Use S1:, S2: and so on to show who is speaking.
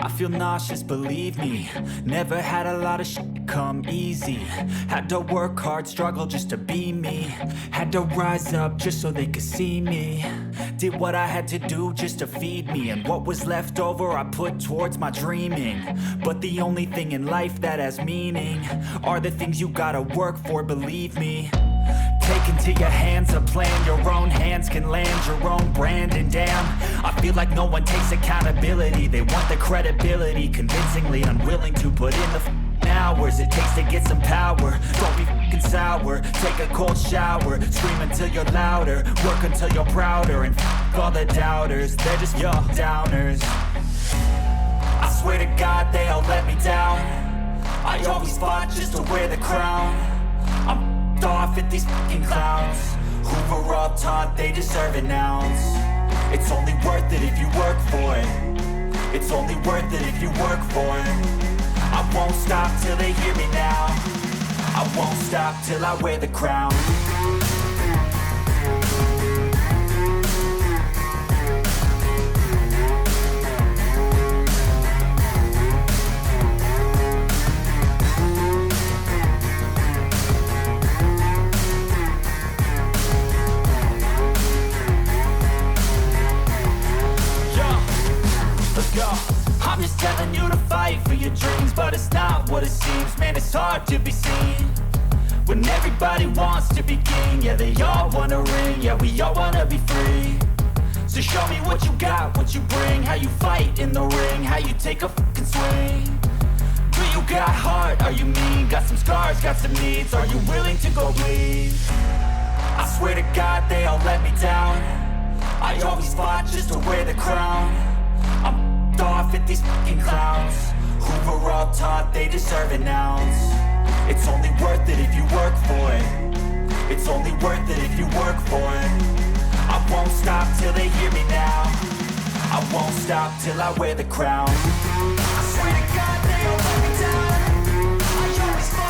S1: I feel nauseous, believe me. Never had a lot of shit come easy. Had to work hard, struggle just to be me. Had to rise up just so they could see me. Did what I had to do just to feed me. And what was left over I put towards my dreaming. But the only thing in life that has meaning are the things you gotta work for, believe me. Take into your hands a plan. Your own hands can land your own brand. And damn, I feel like no one takes accountability. They want the credibility, convincingly unwilling to put in the hours it takes to get some power. Don't be f***ing sour. Take a cold shower. Scream until you're louder. Work until you're prouder. And f*** all the doubters, they're just your downers. I swear to God they all let me down. I always fought just to wear the crown. I'm off at these fucking clowns who were all taught they deserve an ounce. It's only worth it if you work for it. It's only worth it if you work for it. I won't stop till they hear me now. I won't stop till I wear the crown. I'm just telling you to fight for your dreams, but it's not what it seems. Man, it's hard to be seen when everybody wants to be king. Yeah, they all wanna ring, yeah, we all wanna be free. So show me what you got, what you bring, how you fight in the ring, how you take a fucking swing. Do you got heart, are you mean? Got some scars, got some needs, are you willing to go bleed? I swear to God they all let me down. I always fought just to wear the crown. I'm off at these fucking clowns who were all taught they deserve an ounce. It's only worth it if you work for it. It's only worth it if you work for it. I won't stop till they hear me now. I won't stop till I wear the crown. I swear to God they all let me down. I always fought